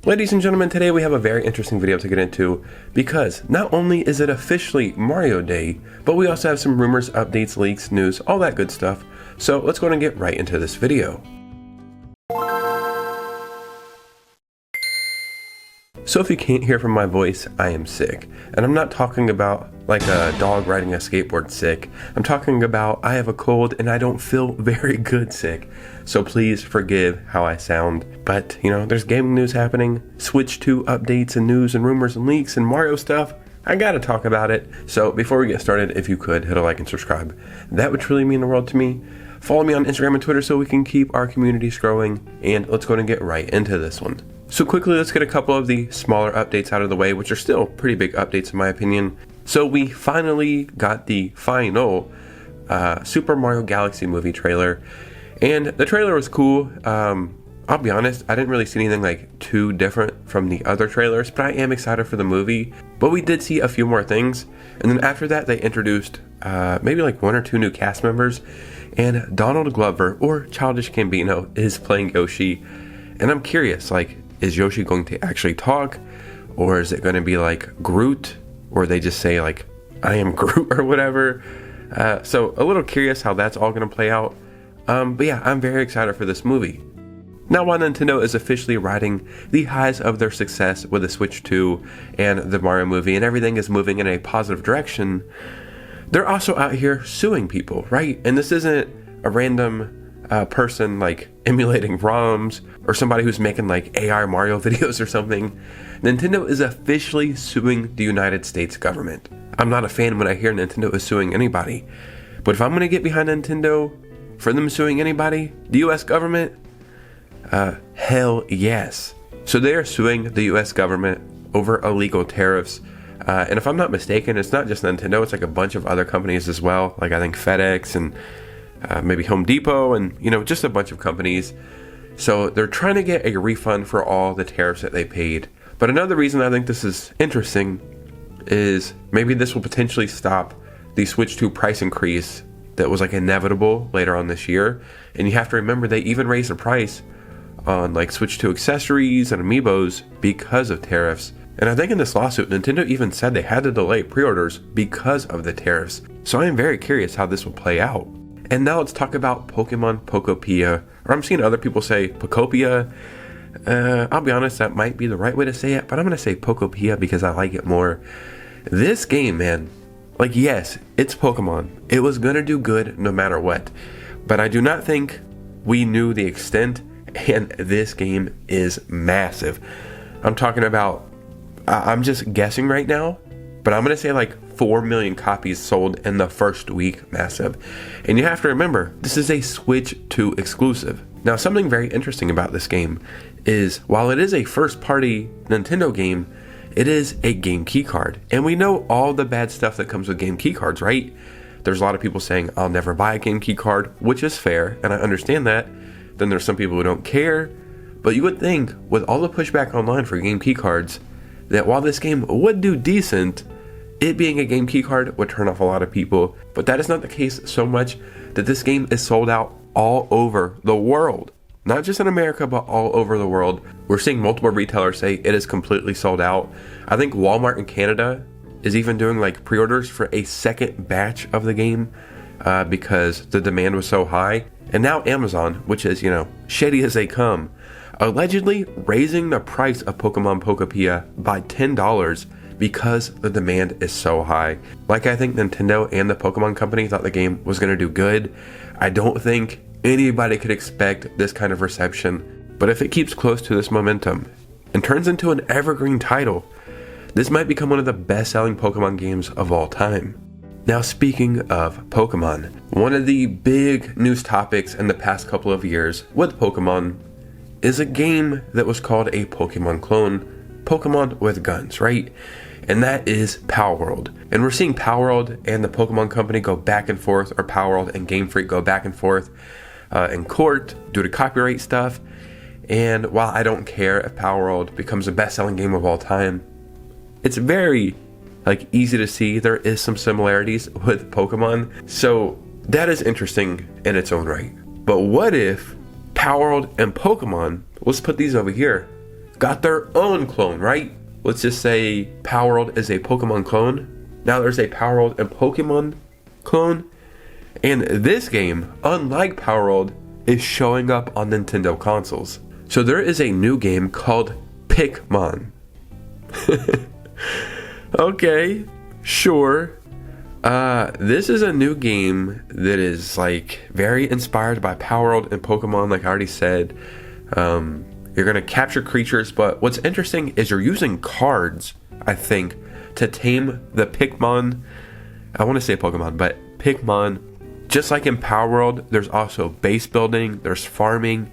Ladies and gentlemen, today we have a very interesting video to get into because not only is it officially Mario Day, but we also have some rumors, updates, leaks, news, all that good stuff. So let's go ahead and get right into this video. So if you can't hear from my voice, I am sick. And I'm not talking about like a dog riding a skateboard sick. I'm talking about I have a cold and I don't feel very good sick. So please forgive how I sound. But, you know, there's gaming news happening, Switch 2 updates and news and rumors and leaks and Mario stuff. I gotta talk about it. So before we get started, if you could, hit a like and subscribe. That would truly mean the world to me. Follow me on Instagram and Twitter so we can keep our communities growing. And let's go ahead and get right into this one. So quickly, let's get a couple of the smaller updates out of the way, which are still pretty big updates in my opinion. So we finally got the final Super Mario Galaxy movie trailer. And the trailer was cool. I'll be honest, I didn't really see anything like too different from the other trailers, but I am excited for the movie. But we did see a few more things. And then after that, they introduced maybe like 1 or 2 new cast members. And Donald Glover, or Childish Gambino, is playing Yoshi. And I'm curious, like, is Yoshi going to actually talk? Or is it going to be like Groot? Or they just say like, I am Groot or whatever. So a little curious how that's all going to play out. But yeah, I'm very excited for this movie. Now while Nintendo is officially riding the highs of their success with the Switch 2 and the Mario movie and everything is moving in a positive direction, they're also out here suing people, right? And this isn't a random person like emulating ROMs or somebody who's making like AI Mario videos or something. Nintendo is officially suing the United States government. I'm not a fan when I hear Nintendo is suing anybody, but if I'm gonna get behind Nintendo for them suing anybody, the US government, hell yes. So they are suing the US government over illegal tariffs. And if I'm not mistaken, it's not just Nintendo, it's like a bunch of other companies as well. Like I think FedEx and maybe Home Depot and, you know, just a bunch of companies. So they're trying to get a refund for all the tariffs that they paid. But another reason I think this is interesting is maybe this will potentially stop the Switch 2 price increase that was like inevitable later on this year. And you have to remember they even raised the price on like Switch 2 accessories and amiibos because of tariffs. And I think in this lawsuit, Nintendo even said they had to delay pre-orders because of the tariffs. So I am very curious how this will play out. And now let's talk about Pokemon Pokopia, or I'm seeing other people say Pokopia. I'll be honest, that might be the right way to say it, but I'm going to say Pokopia because I like it more. This game, man, like yes, it's Pokemon. It was going to do good no matter what. But I do not think we knew the extent, and this game is massive. I'm talking about, I'm just guessing right now, but I'm going to say like 4 million copies sold in the first week, massive. And you have to remember, this is a Switch 2 exclusive. Now, something very interesting about this game is while it is a first-party Nintendo game, it is a game key card. And we know all the bad stuff that comes with game key cards, right? There's a lot of people saying, I'll never buy a game key card, which is fair, and I understand that. Then there's some people who don't care. But you would think, with all the pushback online for game key cards, that while this game would do decent, it being a game key card would turn off a lot of people. But that is not the case so much that this game is sold out all over the world. Not just in America, but all over the world. We're seeing multiple retailers say it is completely sold out. I think Walmart in Canada is even doing like pre-orders for a second batch of the game because the demand was so high. And now Amazon, which is, you know, shady as they come, allegedly raising the price of Pokemon Pokopia by $10 because the demand is so high. Like I think Nintendo and the Pokemon company thought the game was going to do good. I don't think anybody could expect this kind of reception. But if it keeps close to this momentum and turns into an evergreen title, this might become one of the best-selling Pokemon games of all time. Now speaking of Pokemon, one of the big news topics in the past couple of years with Pokemon is a game that was called a Pokemon clone, Pokemon with guns, right? And that is Palworld. And we're seeing Palworld and the Pokemon company go back and forth, or Palworld and Game Freak go back and forth in court due to copyright stuff. And while I don't care if Palworld becomes the best-selling game of all time, it's very easy to see there is some similarities with Pokemon. So that is interesting in its own right. But what if Palworld and Pokemon, let's put these over here, got their own clone, right? Let's just say Palworld is a Pokemon clone. Now there's a Palworld and Pokemon clone. And this game, unlike Palworld, is showing up on Nintendo consoles. So there is a new game called Pikmon. Okay, sure. This is a new game that is like very inspired by Palworld and Pokemon, like I already said. You're gonna capture creatures, but what's interesting is you're using cards, I think, to tame the Pikmon. I want to say Pokemon, but Pikmon. Just like in Palworld, there's also base building, there's farming,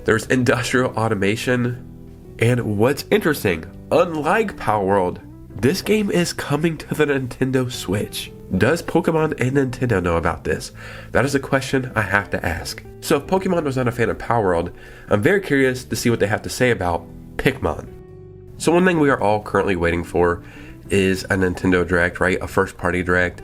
there's industrial automation. And what's interesting, unlike Palworld, this game is coming to the Nintendo Switch. Does Pokemon and Nintendo know about this? That is a question I have to ask. So if Pokemon was not a fan of Palworld, I'm very curious to see what they have to say about Pikmon. So one thing we are all currently waiting for is a Nintendo Direct, right? A first party Direct.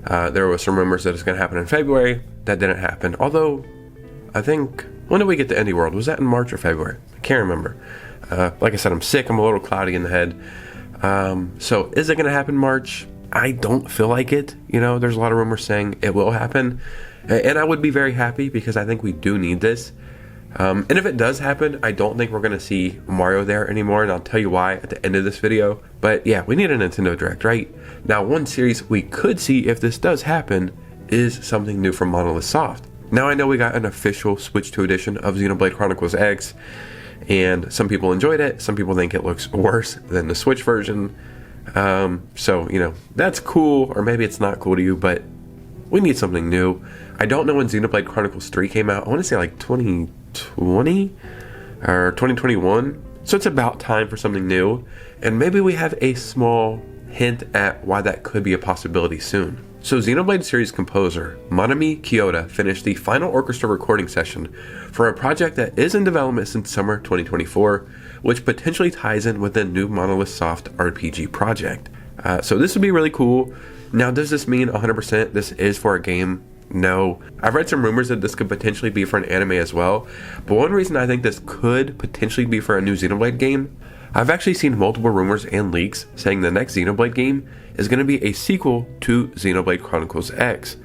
There was some rumors that it's going to happen in February. That didn't happen. Although, I think, when did we get to Indie World? Was that in March or February? I can't remember. Like I said, I'm sick. I'm a little cloudy in the head. So is it going to happen March? I don't feel like it. You know, there's a lot of rumors saying it will happen. And I would be very happy because I think we do need this. And if it does happen, I don't think we're going to see Mario there anymore. And I'll tell you why at the end of this video. But yeah, we need a Nintendo Direct, right? Now, one series we could see if this does happen is something new from Monolith Soft. Now, I know we got an official Switch 2 edition of Xenoblade Chronicles X. And some people enjoyed it. Some people think it looks worse than the Switch version. So, you know, that's cool. Or maybe it's not cool to you, but we need something new. I don't know when Xenoblade Chronicles 3 came out. I want to say like 2020 or 2021. So it's about time for something new. And maybe we have a small hint at why that could be a possibility soon. So Xenoblade series composer Manami Kyoda finished the final orchestra recording session for a project that is in development since summer 2024, which potentially ties in with the new Monolith Soft RPG project. So this would be really cool. Now, does this mean 100% this is for a game? No. I've read some rumors that this could potentially be for an anime as well, but one reason I think this could potentially be for a new Xenoblade game, I've actually seen multiple rumors and leaks saying the next Xenoblade game is going to be a sequel to Xenoblade Chronicles X.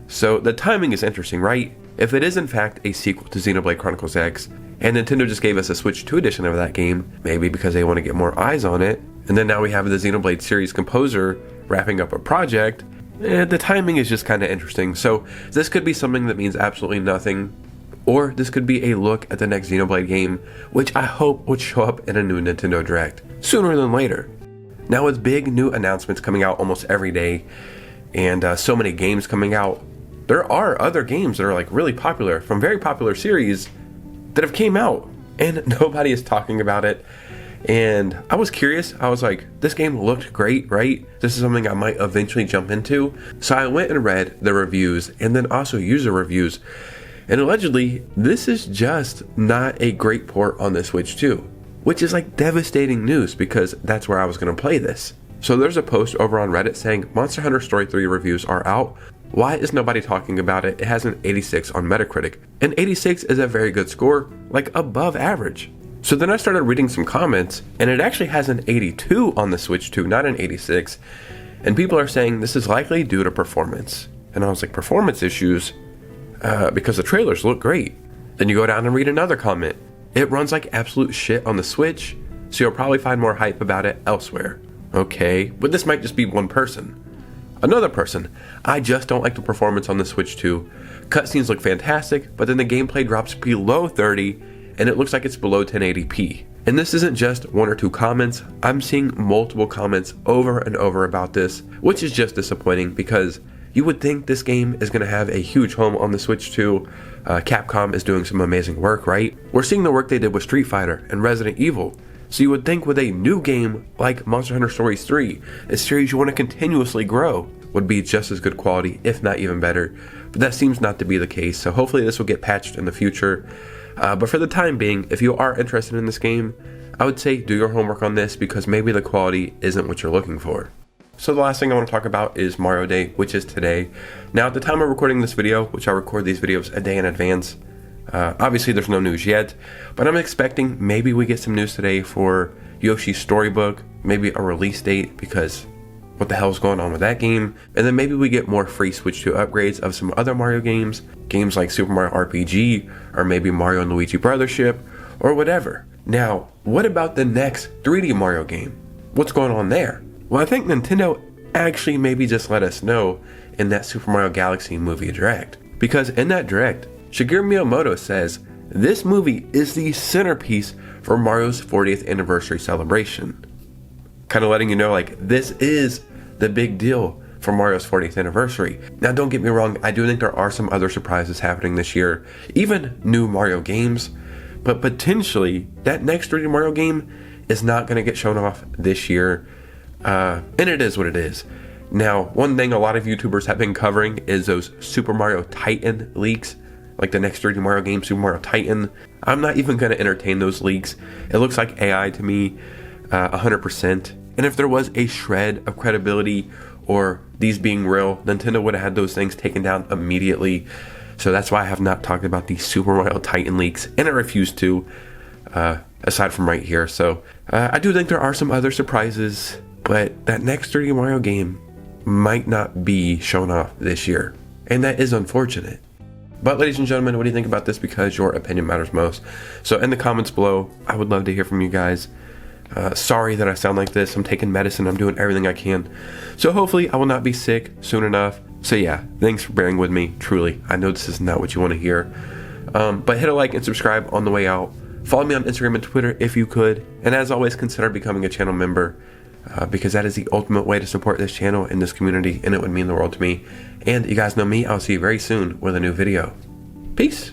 So the timing is interesting, right? If it is in fact a sequel to Xenoblade Chronicles X, and Nintendo just gave us a Switch 2 edition of that game, maybe because they want to get more eyes on it, and then now we have the Xenoblade series composer wrapping up a project, the timing is just kind of interesting. So this could be something that means absolutely nothing, or this could be a look at the next Xenoblade game, which I hope would show up in a new Nintendo Direct sooner than later. Now, with big new announcements coming out almost every day, and so many games coming out, there are other games that are like really popular from very popular series that have came out, and nobody is talking about it. And I was curious. I was like, this game looked great, right? This is something I might eventually jump into. So I went and read the reviews and then also user reviews. And allegedly, this is just not a great port on the Switch 2, which is like devastating news because that's where I was going to play this. So there's a post over on Reddit saying Monster Hunter Story 3 reviews are out. Why is nobody talking about it? It has an 86 on Metacritic. And 86 is a very good score, like above average. So then I started reading some comments, and it actually has an 82 on the Switch 2, not an 86. And people are saying this is likely due to performance. And I was like, performance issues? Because the trailers look great. Then you go down and read another comment. It runs like absolute shit on the Switch, so you'll probably find more hype about it elsewhere. Okay, but this might just be one person. Another person, I just don't like the performance on the Switch 2. Cutscenes look fantastic, but then the gameplay drops below 30, and it looks like it's below 1080p. And this isn't just one or two comments. I'm seeing multiple comments over and over about this, which is just disappointing because you would think this game is going to have a huge home on the Switch 2. Capcom is doing some amazing work, right? We're seeing the work they did with Street Fighter and Resident Evil. So you would think with a new game like Monster Hunter Stories 3, a series you want to continuously grow, would be just as good quality, if not even better. But that seems not to be the case, so hopefully this will get patched in the future. But for the time being, if you are interested in this game, I would say do your homework on this because maybe the quality isn't what you're looking for. So the last thing I want to talk about is Mario Day, which is today. Now at the time of recording this video, which I record these videos a day in advance, Obviously, there's no news yet, but I'm expecting maybe we get some news today for Yoshi's Storybook, maybe a release date, because what the hell's going on with that game? And then maybe we get more free Switch 2 upgrades of some other Mario games like Super Mario RPG, or maybe Mario and Luigi Brothership, or whatever. Now, what about the next 3D Mario game? What's going on there? Well, I think Nintendo actually maybe just let us know in that Super Mario Galaxy movie direct. Because in that direct, Shigeru Miyamoto says this movie is the centerpiece for Mario's 40th anniversary celebration. Kind of letting you know, like, this is the big deal for Mario's 40th anniversary. Now, don't get me wrong, I do think there are some other surprises happening this year, even new Mario games, but potentially that next 3D Mario game is not going to get shown off this year, and it is what it is. Now, one thing a lot of YouTubers have been covering is those Super Mario Titan leaks, like the next 3D Mario game, Super Mario Titan. I'm not even going to entertain those leaks. It looks like AI to me, 100%. And if there was a shred of credibility or these being real, Nintendo would have had those things taken down immediately. So that's why I have not talked about the Super Mario Titan leaks, and I refuse to, aside from right here. So I do think there are some other surprises, but that next 3D Mario game might not be shown off this year, and that is unfortunate. But ladies and gentlemen, what do you think about this? Because your opinion matters most. So in the comments below, I would love to hear from you guys. Sorry that I sound like this. I'm taking medicine. I'm doing everything I can. So hopefully I will not be sick soon enough. So yeah, thanks for bearing with me. Truly, I know this is not what you want to hear. But hit a like and subscribe on the way out. Follow me on Instagram and Twitter if you could. And as always, consider becoming a channel member. Because that is the ultimate way to support this channel and this community, and it would mean the world to me. And you guys know me, I'll see you very soon with a new video. Peace.